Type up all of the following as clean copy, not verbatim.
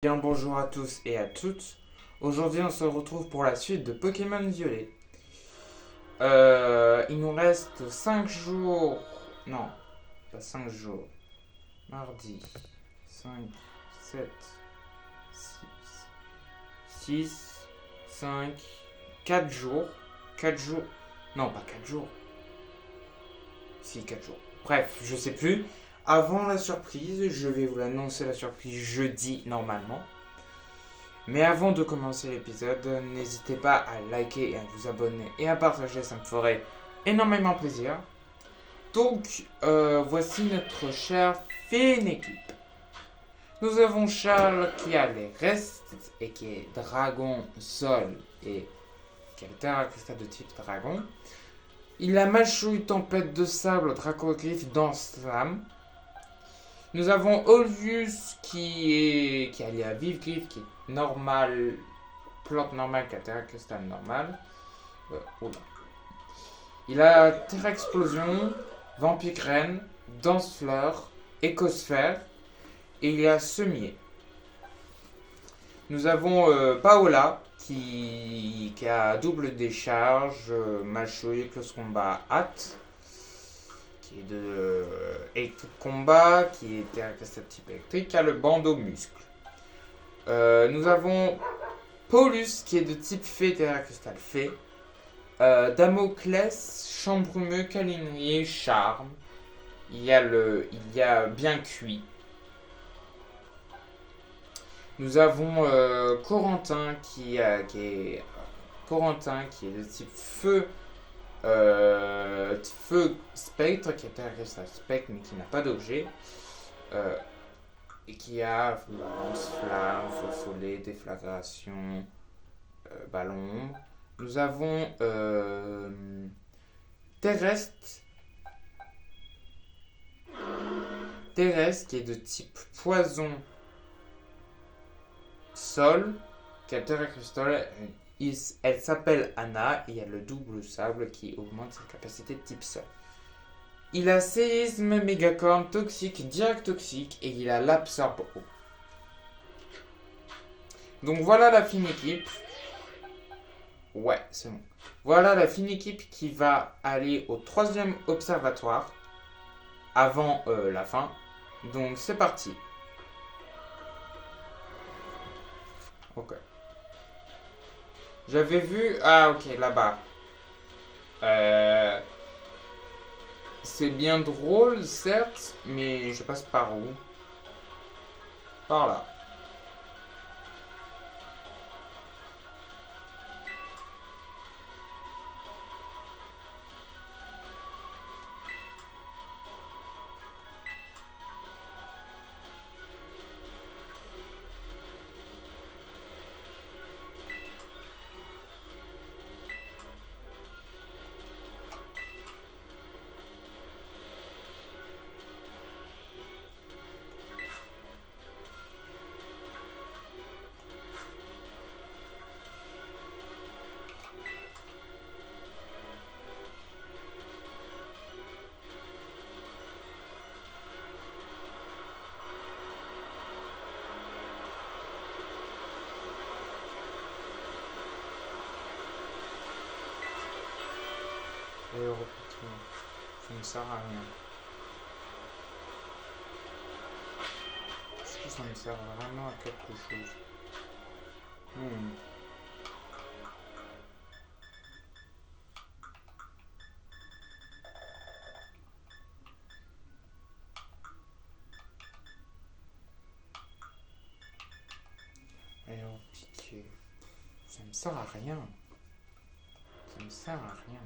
Bien bonjour à tous et à toutes. Aujourd'hui on se retrouve pour la suite de Pokémon Violet. Il nous reste 5 jours. Non, pas 5 jours. Mardi. 5, 7, 6, 5, 4 jours. 4 jours. Non, pas 4 jours. Si, 4 jours. Bref, je sais plus. Avant la surprise, je vais vous l'annoncer la surprise jeudi normalement. Mais avant de commencer l'épisode, n'hésitez pas à liker et à vous abonner et à partager, ça me ferait énormément plaisir. Donc, voici notre chère fine équipe. Nous avons Charles qui a les restes et qui est dragon sol et qui a le terrain cristal de type dragon. Il a Machouille, tempête de sable, dracogriffe, danse flamme. Nous avons Olvius qui est allié à Vivgriffe, qui est normal, plante normale, qui a terre cristal normal. Oula. Il a Terre Explosion, Vampire-Reine, Danse-Fleur, Écosphère, et il y a Semier. Nous avons Paola qui a double décharge, Machouille, Close Combat, Hâte, qui est de électrique combat, qui est terre cristal type électrique, qui a le bandeau muscle. Nous avons Paulus qui est de type fée, terre cristal fée. Damoclès, Chambrumeux, Câlinerie, Charme. Il y a bien cuit. Nous avons Corentin Corentin qui est de type feu. Feu spectre qui est terre cristal spectre mais qui n'a pas d'objet. Et qui a lance, flamme, feu follet, déflagration, ballon. Nous avons terrestre. Terrestre qui est de type poison sol, qui a terre cristal. Elle s'appelle Anna et il y a le double sable qui augmente sa capacité de type sol. Il a séisme, mégacorne, toxique, direct toxique et il a l'absorbe eau. Donc voilà la fine équipe. Ouais, c'est bon. Voilà la fine équipe qui va aller au 3e observatoire avant la fin. Donc c'est parti. Ok. J'avais vu... Ah ok, là-bas. Euh... C'est bien drôle, certes, mais je passe par où? Par là. Aéroportement. Ça ne sert à rien. Est-ce que ça me sert vraiment à quelque chose? Aéropiqué. Ça me sert à rien. Ça me sert à rien.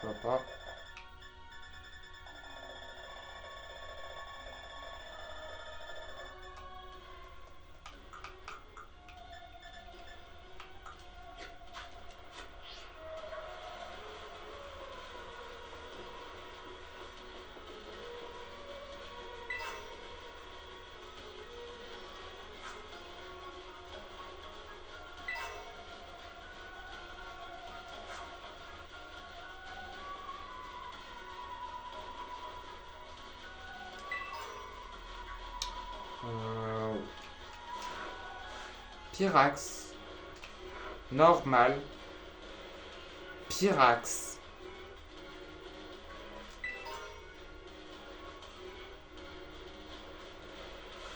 Je vois pas. Pyrax. Normal. Pyrax.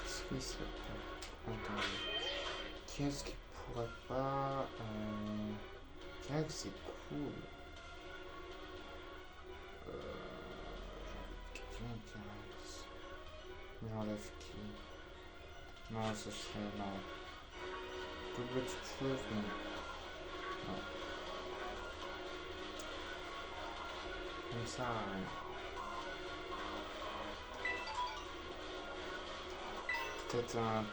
Est-ce que ça peut... Attendez. Qu'est-ce qui pourrait pas... Pyrax, c'est cool. J'ai envie de Pyrax. J'enlève qui? Non, ce serait... Non. Double petite chose, non. Non. Comme ça, rien. Peut-être un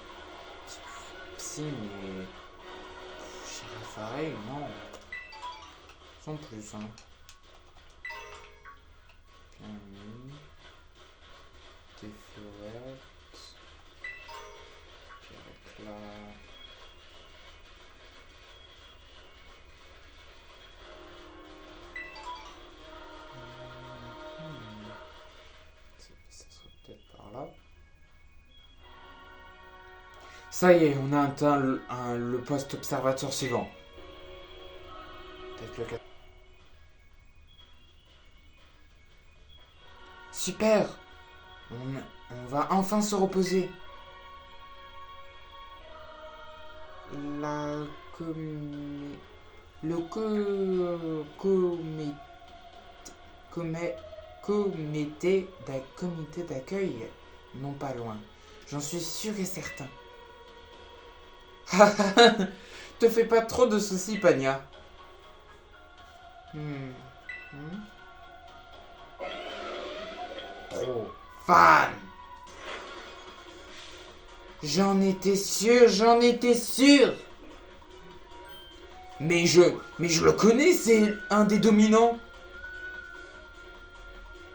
psy, mais... Chirafareil, non. Sans plus, hein. Bien mis. Des fleurettes. Puis avec là... Ça serait peut-être par là. Ça y est, on a atteint le poste observateur suivant. Peut-être le 4. Super! On va enfin se reposer. La comé... Le comité d'accueil non pas loin. J'en suis sûr et certain. Te fais pas trop de soucis, Pania. Trop fan. J'en étais sûr. Mais je le connais, c'est un des dominants.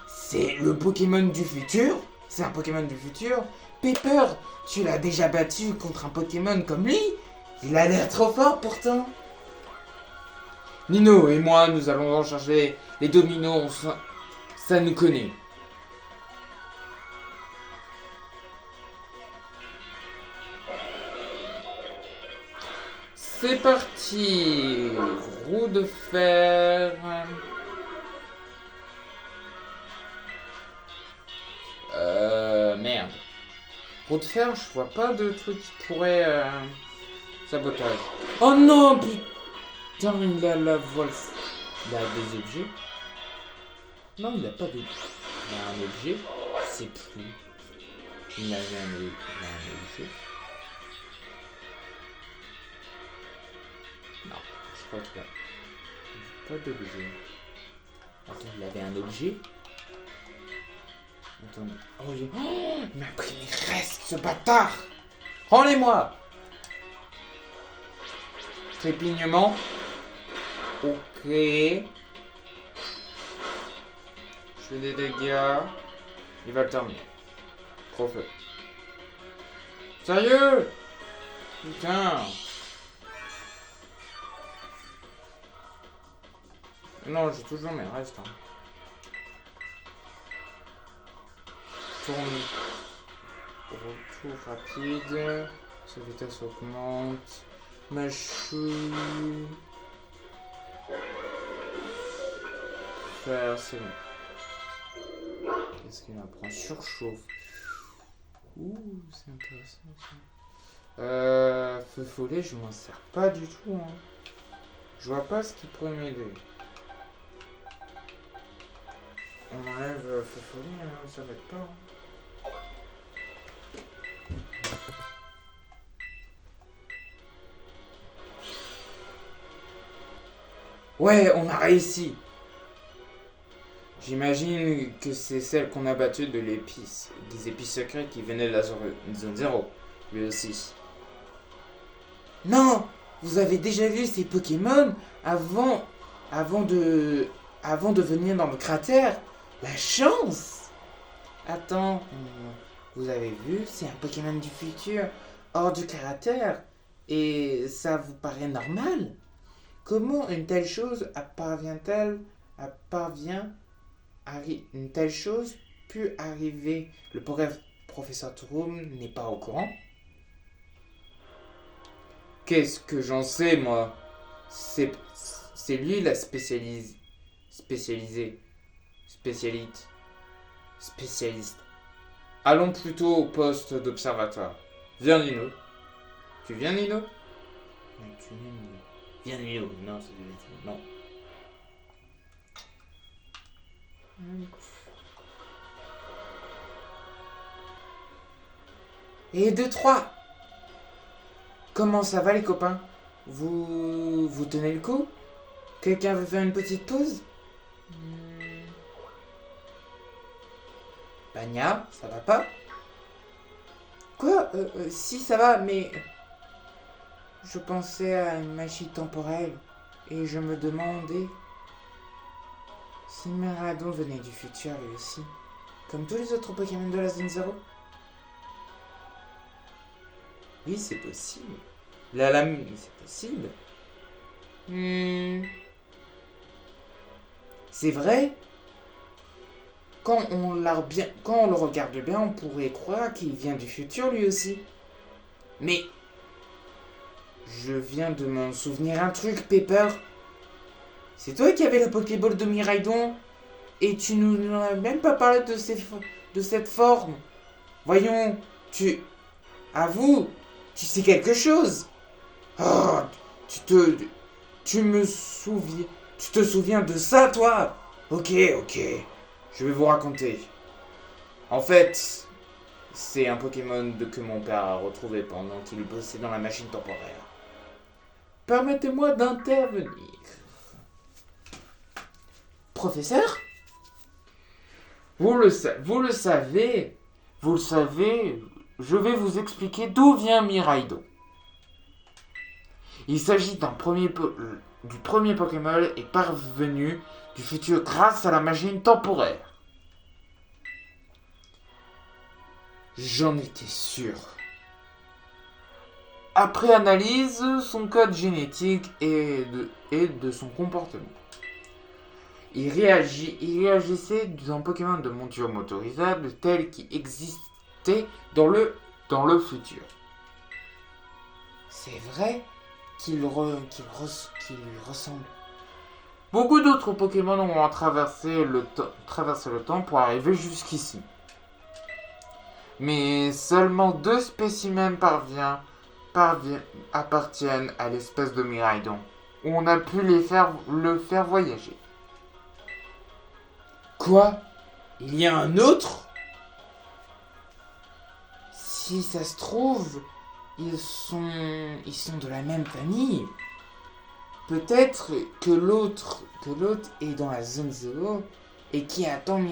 C'est le Pokémon du futur. C'est un Pokémon du futur. Pepper, tu l'as déjà battu contre un Pokémon comme lui. Il a l'air trop fort pourtant. Nino et moi, nous allons recharger les dominos. Ça nous connaît. C'est parti. Roue de fer. Merde. Roue de fer, je vois pas de truc qui pourrait... Sabotage. Oh non, putain, il a la voile. Il a des objets. Non, il a pas de... Il a un objet. C'est plus. Il avait un objet. Non, je crois qu'il a pas d'objet. Attends, il avait un objet. Attends. Oh, il m'a pris mes restes, ce bâtard. Rendez-moi. Trépignement. Ok. Je fais des dégâts. Il va le terminer. Trop feu. Sérieux? Putain. Non, j'ai toujours mes restes. Hein. Tourne. Retour rapide. Sa vitesse augmente. Machine. Faire, c'est bon. Qu'est-ce qu'il apprend? Surchauffe. Ouh, c'est intéressant ça. Feu follet, je m'en sers pas du tout. Hein. Je vois pas ce qui pourrait m'aider. On enlève feu follet, hein, ça va être pas. Hein. Ouais, on a réussi. J'imagine que c'est celle qu'on a battue de l'épice. Des épices secrets qui venaient de la zone 0. Lui aussi. Non! Vous avez déjà vu ces Pokémon avant de venir dans le cratère? La chance! Attends, vous avez vu, c'est un Pokémon du futur, hors du cratère. Et ça vous paraît normal? Comment une telle chose une telle chose pu arriver? Le professeur Troum n'est pas au courant. Qu'est-ce que j'en sais, moi? C'est lui la spécialisée. Spécialiste. Spécialiste. Allons plutôt au poste d'observatoire. Viens, Nino. Tu viens, Nino? Tu viens, Nino. Viens, Nino. Non, c'est... Non. Et 2, 3. Comment ça va, les copains? Vous tenez le coup? Quelqu'un veut faire une petite pause? Banya, ça va pas? Quoi? Si, ça va, mais... Je pensais à une magie temporelle, et je me demandais... si Miraidon venait du futur, lui aussi. Comme tous les autres Pokémon de la Zone Zero? Oui, c'est possible. La lame, c'est possible. C'est vrai? Quand on le regarde bien, on pourrait croire qu'il vient du futur lui aussi. Mais je viens de m'en souvenir un truc, Pepper. C'est toi qui avais la Pokéball de Miraidon et tu nous as même pas parlé de cette forme. Voyons, avoue, tu sais quelque chose. Oh, tu te souviens de ça, toi? Ok, je vais vous raconter. En fait, c'est un Pokémon que mon père a retrouvé pendant qu'il bossait dans la machine temporaire. Permettez-moi d'intervenir. Professeur? Vous le savez, je vais vous expliquer d'où vient Miraidon. Il s'agit du premier Pokémon est parvenu du futur grâce à la machine temporaire. J'en étais sûr. Après analyse, son code génétique et de son comportement. Il réagissait d'un Pokémon de monture motorisable tel qu'il existait dans le futur. C'est vrai qu'il lui ressemble. Beaucoup d'autres Pokémon ont traversé le temps pour arriver jusqu'ici. Mais seulement 2 spécimens appartiennent à l'espèce de Miraidon, où on a pu le faire voyager. Quoi? Il y a un autre? Si ça se trouve, ils sont de la même famille. Peut-être que l'autre est dans la zone 0 et qui attend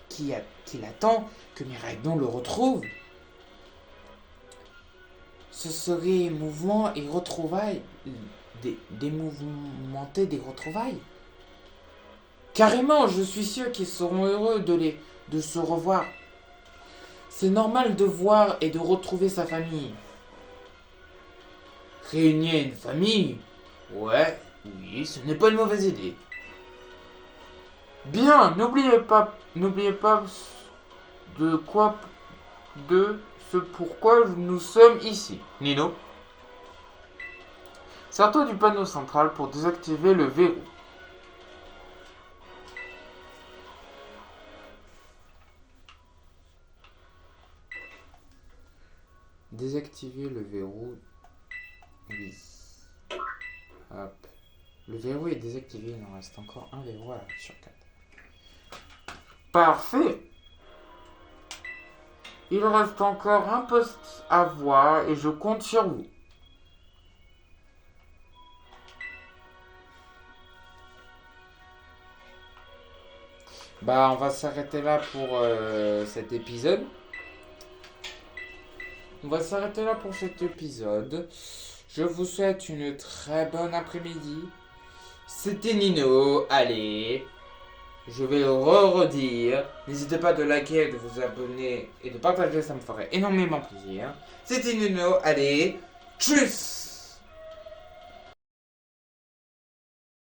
qu'il attend que Miraidon le retrouve. Ce serait mouvement et retrouvailles, démouvementé des retrouvailles. Carrément, je suis sûr qu'ils seront heureux de se revoir. C'est normal de voir et de retrouver sa famille. Réunir une famille? Oui, ce n'est pas une mauvaise idée. Bien, n'oubliez pas de ce pourquoi nous sommes ici. Nino, sers-toi du panneau central pour désactiver le verrou. Désactiver le verrou. Oui. Hop. Le verrou est désactivé, il en reste encore un verrou sur 4. Parfait. Il reste encore un poste à voir et je compte sur vous. On va s'arrêter là pour cet épisode. Je vous souhaite une très bonne après-midi. C'était Nino. Allez, je vais le redire. N'hésitez pas de liker, de vous abonner et de partager, ça me ferait énormément plaisir. C'était Nino. Allez, tchuss!